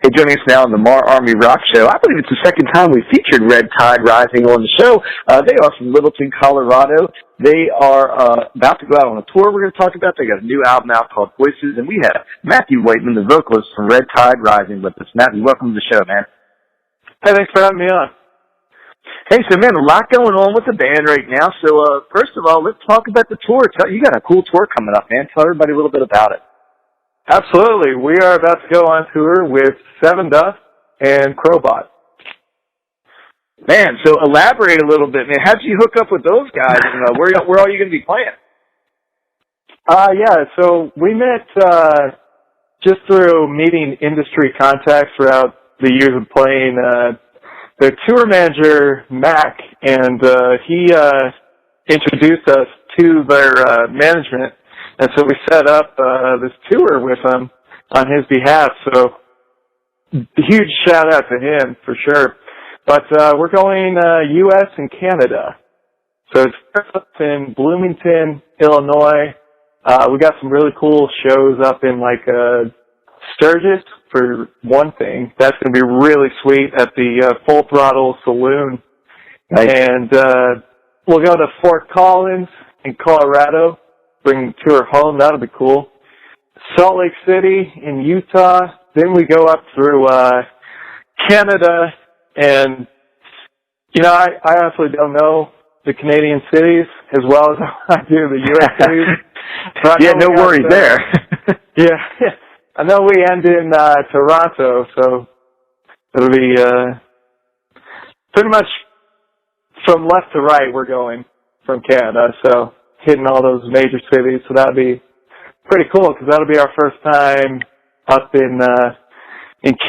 Hey, joining us now on the MARR Army Rock Show. I believe it's the second time we featured Red Tide Rising on the show. They are from Littleton, Colorado. They are about to go out on a tour we're going to talk about. They got a new album out called Voices, and we have Matthew Waitman, the vocalist from Red Tide Rising, with us. Matthew, welcome to the show, man. Hey, thanks for having me on. Hey, so man, a lot going on with the band right now. So first of all, let's talk about the tour. You got a cool tour coming up, man. Tell everybody a little bit about it. Absolutely. We are about to go on tour with Seven Dust and Crowbot. Man, so elaborate a little bit, man. How'd you hook up with those guys? And where are you going to be playing? Yeah, so we met just through meeting industry contacts throughout the years of playing. Their tour manager, Mac, and he introduced us to their management. And so we set up this tour with him on his behalf. So huge shout out to him for sure. But we're going U.S. and Canada. So it's up in Bloomington, Illinois. We got some really cool shows up in Sturgis for one thing. That's going to be really sweet at the Full Throttle Saloon. Nice. And we'll go to Fort Collins in Colorado. Bring the tour home. That'll be cool. Salt Lake City in Utah. Then we go up through Canada. And, I honestly don't know the Canadian cities as well as I do the U.S. cities. Yeah, no worries there. Yeah. I know we end in Toronto, so it'll be pretty much from left to right we're going from Canada. So hitting all those major cities, so that'll be pretty cool because that'll be our first time up in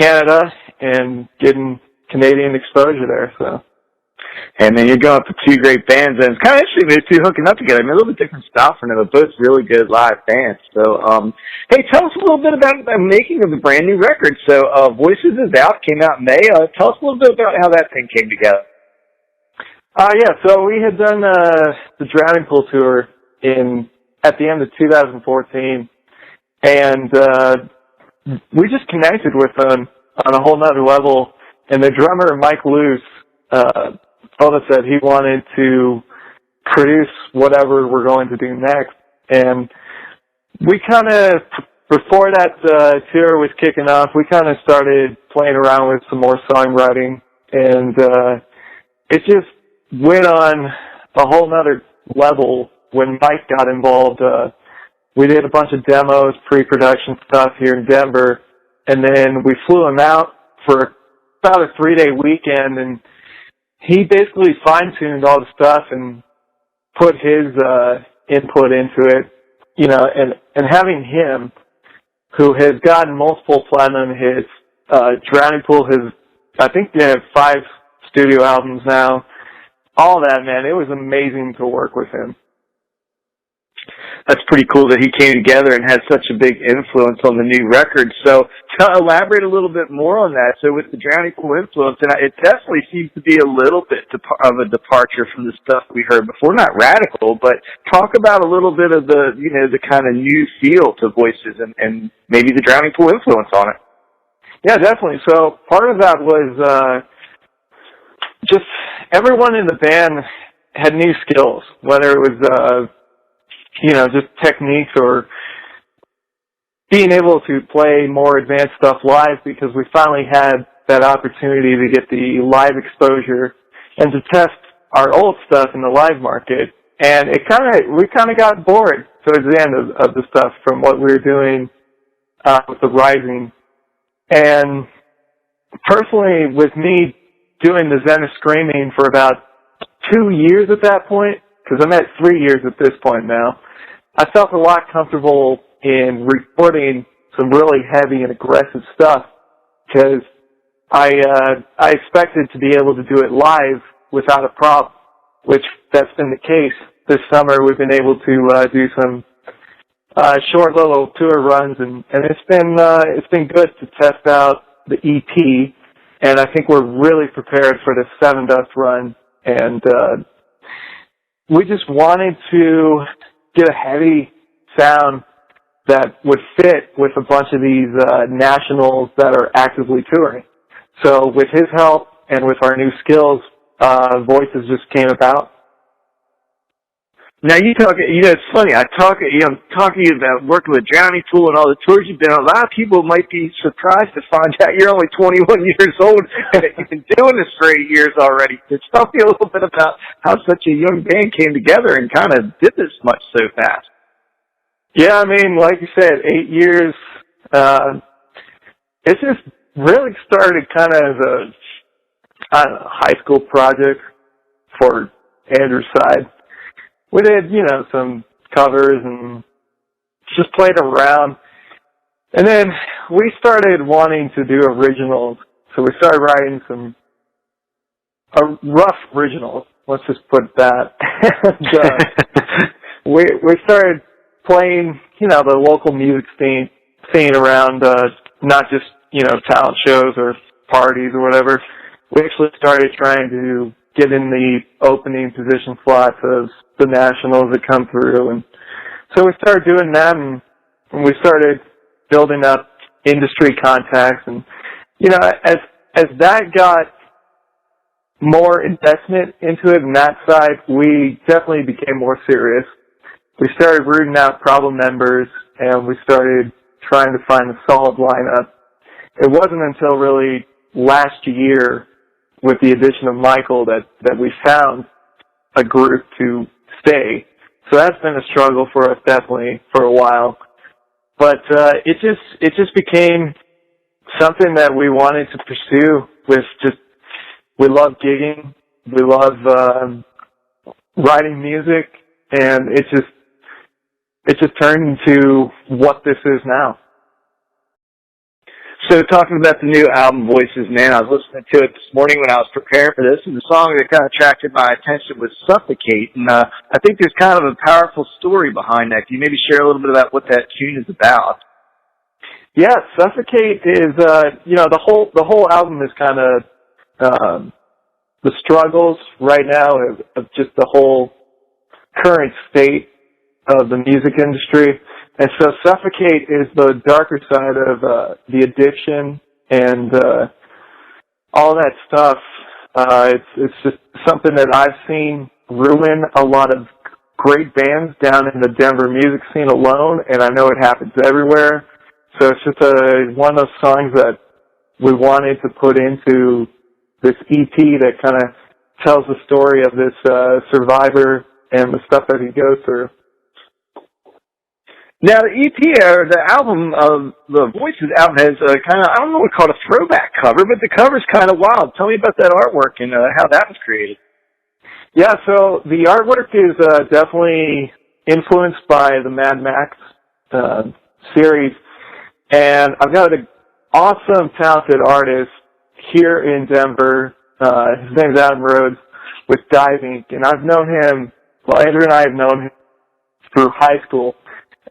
Canada and getting Canadian exposure there. So, and then you're going up with two great bands, and it's kind of interesting they're two hooking up together. I mean, a little bit different style from them, but both really good live bands. So, hey, tell us a little bit about the making of the brand new record. So, Voices is out, came out in May. Tell us a little bit about how that thing came together. Yeah, so we had done the Drowning Pool tour at the end of 2014, and we just connected with them on a whole nother level. And the drummer, Mike Luce, told us that he wanted to produce whatever we're going to do next. And we kind of, before that tour was kicking off, we kind of started playing around with some more songwriting, and it just went on a whole nother level when Mike got involved. We did a bunch of demos, pre-production stuff here in Denver, and then we flew him out for about a 3-day weekend, and he basically fine-tuned all the stuff and put his input into it, and having him, who has gotten multiple platinum hits, Drowning Pool I think they have 5 studio albums now, all that, man, it was amazing to work with him. That's pretty cool that he came together and had such a big influence on the new record. So elaborate a little bit more on that. So with the Drowning Pool influence, and it definitely seems to be a little bit of a departure from the stuff we heard before. Not radical, but talk about a little bit of the kind of new feel to Voices and maybe the Drowning Pool influence on it. Yeah, definitely. So part of that was just everyone in the band had new skills, whether it was just techniques or being able to play more advanced stuff live, because we finally had that opportunity to get the live exposure and to test our old stuff in the live market. And we kind of got bored towards the end of the stuff from what we were doing with the Rising. And personally, with me doing the Zen of Screaming for about 2 years at that point, because I'm at 3 years at this point now, I felt a lot comfortable in recording some really heavy and aggressive stuff, because I expected to be able to do it live without a problem, which that's been the case. This summer we've been able to do some short little tour runs, and it's been good to test out the EP, and I think we're really prepared for the Seven Dust run, and we just wanted to get a heavy sound that would fit with a bunch of these nationals that are actively touring. So with his help and with our new skills, voices just came about. Now you talk, it's funny. Talking to you about working with Drowning Pool and all the tours you've been on. A lot of people might be surprised to find out you're only 21 years old and that you've been doing this for 8 years already. So tell me a little bit about how such a young band came together and kind of did this much so fast. Yeah, I mean, like you said, 8 years. It just really started kind of as a high school project for Andrew's side. We did, some covers and just played around. And then we started wanting to do originals. So we started writing some rough originals. Let's just put that. And, we started playing, the local music scene around, not just, talent shows or parties or whatever. We actually started trying to get in the opening position slots of the nationals that come through. And so we started doing that, and we started building up industry contacts. And, as that got more investment into it and that side, we definitely became more serious. We started rooting out problem members, and we started trying to find a solid lineup. It wasn't until really last year, with the addition of Michael, that we found a group to stay. So that's been a struggle for us definitely for a while. But it just became something that we wanted to pursue. We love gigging, we love writing music, and it just turned into what this is now. So talking about the new album, Voices Man, I was listening to it this morning when I was preparing for this, and the song that kind of attracted my attention was Suffocate. And I think there's kind of a powerful story behind that. Can you maybe share a little bit about what that tune is about? Yeah, Suffocate is, the whole album is kind of the struggles right now of just the whole current state of the music industry. And so Suffocate is the darker side of the addiction and all that stuff. It's just something that I've seen ruin a lot of great bands down in the Denver music scene alone, and I know it happens everywhere. So it's just one of those songs that we wanted to put into this EP that kind of tells the story of this survivor and the stuff that he goes through. Now, the EP, or the album, the Voices album has kind of, I don't know what to call it, a throwback cover, but the cover's kind of wild. Tell me about that artwork and how that was created. Yeah, so the artwork is definitely influenced by the Mad Max series. And I've got an awesome, talented artist here in Denver. His name's Adam Rhodes with Diving. And I've known him, Andrew and I have known him through high school.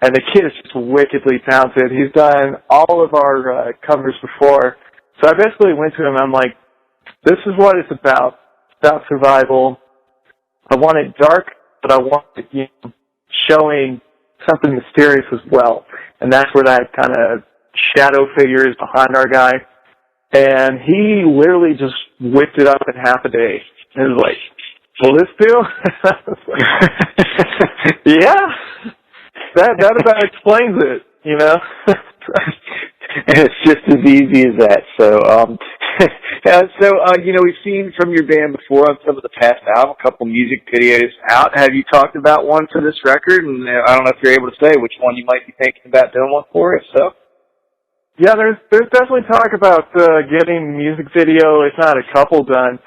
And the kid is just wickedly talented. He's done all of our covers before. So I basically went to him and I'm like, this is what it's about. It's about survival. I want it dark, but I want it showing something mysterious as well. And that's where that kind of shadow figure is behind our guy. And he literally just whipped it up in half a day. And it was like, will this do? Yeah. That about explains it, And it's just as easy as that. So, we've seen from your band before on some of the past album, a couple music videos out. Have you talked about one for this record? And I don't know if you're able to say which one you might be thinking about doing one for. If so, yeah, there's definitely talk about getting music video, if not a couple, done.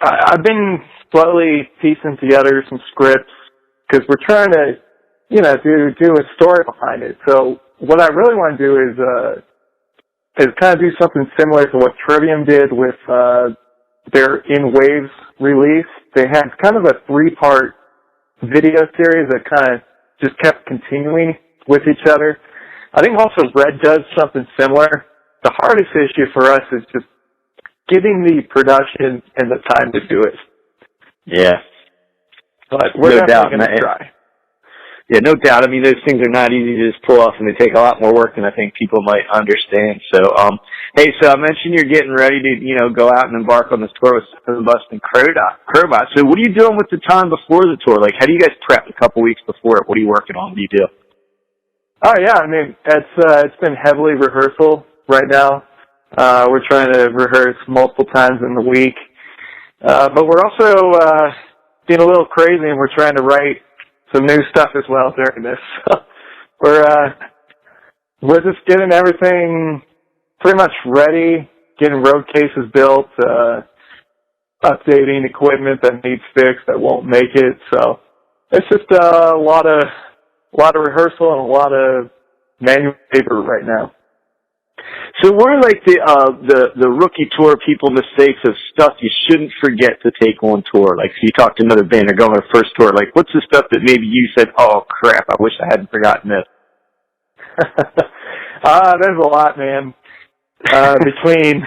I've been slowly piecing together some scripts because we're trying to do a story behind it. So what I really want to do is kind of do something similar to what Trivium did with their In Waves release. They had kind of a 3-part video series that kind of just kept continuing with each other. I think also Red does something similar. The hardest issue for us is just getting the production and the time to do it. Yeah. But we're definitely going to try. Yeah, no doubt. I mean, those things are not easy to just pull off, and they take a lot more work than I think people might understand. So, hey, so I mentioned you're getting ready to, go out and embark on this tour with Seven Bust and Crowbot. So what are you doing with the time before the tour? Like, how do you guys prep a couple weeks before it? What are you working on? What do you do? Oh yeah, I mean, it's been heavily rehearsal right now. We're trying to rehearse multiple times in the week. But we're also, being a little crazy, and we're trying to write some new stuff as well during this. So we're just getting everything pretty much ready, getting road cases built, updating equipment that needs fixed that won't make it. So it's just a lot of rehearsal and a lot of manual labor right now. So what are like the rookie tour people mistakes of stuff you shouldn't forget to take on tour? Like, if you talk to another band or go on their first tour, like, what's the stuff that maybe you said, oh crap, I wish I hadn't forgotten this? There's a lot, man. Between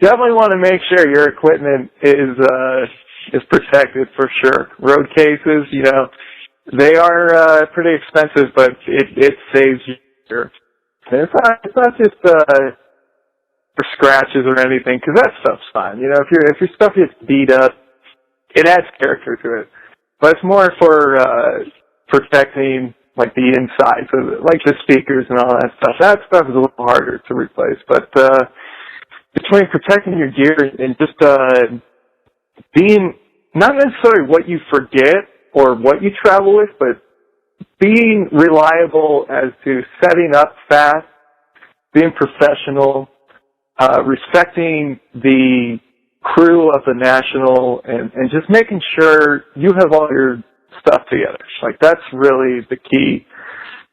definitely want to make sure your equipment is protected for sure. Road cases, they are pretty expensive, but it saves you. It's not just for scratches or anything, because that stuff's fine. If your stuff gets beat up, it adds character to it. But it's more for protecting like the inside, so like the speakers and all that stuff. That stuff is a little harder to replace. But between protecting your gear and just being not necessarily what you forget or what you travel with, but being reliable as to setting up fast, being professional, respecting the crew of the National, and just making sure you have all your stuff together. Like, that's really the key.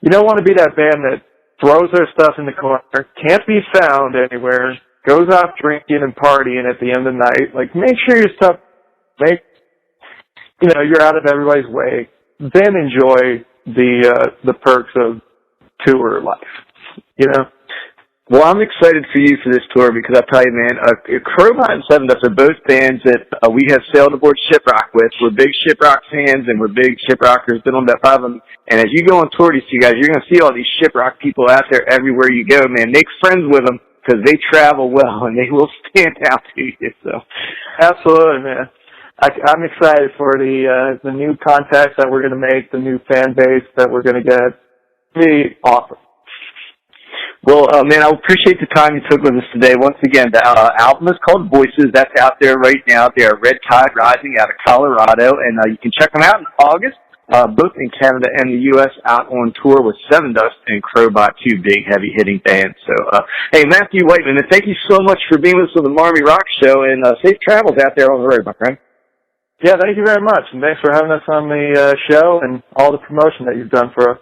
You don't want to be that band that throws their stuff in the corner, can't be found anywhere, goes off drinking and partying at the end of the night. Like, make sure your stuff, you're out of everybody's way. Then enjoy the perks of tour life, Well, I'm excited for you for this tour because I'll tell you, man, Crowbot and Seven Dust are both bands that we have sailed aboard Shiprock with. We're big Shiprock fans, and we're big Shiprockers. Been on about 5 of them. And as you go on tour, you guys, you're going to see all these Shiprock people out there everywhere you go, man. Make friends with them because they travel well, and they will stand out to you. So, absolutely, man. I'm excited for the new contacts that we're going to make, the new fan base that we're going to get. It'll be awesome. Well, man, I appreciate the time you took with us today. Once again, the album is called Voices. That's out there right now. They are Red Tide Rising out of Colorado, and you can check them out in August, both in Canada and the U.S., out on tour with Seven Dust and Crowbot, 2 big, heavy-hitting bands. So, hey, Matthew Whiteman, and thank you so much for being with us on the Marmy Rock Show, and safe travels out there on the road, my friend. Yeah, thank you very much, and thanks for having us on the show and all the promotion that you've done for us.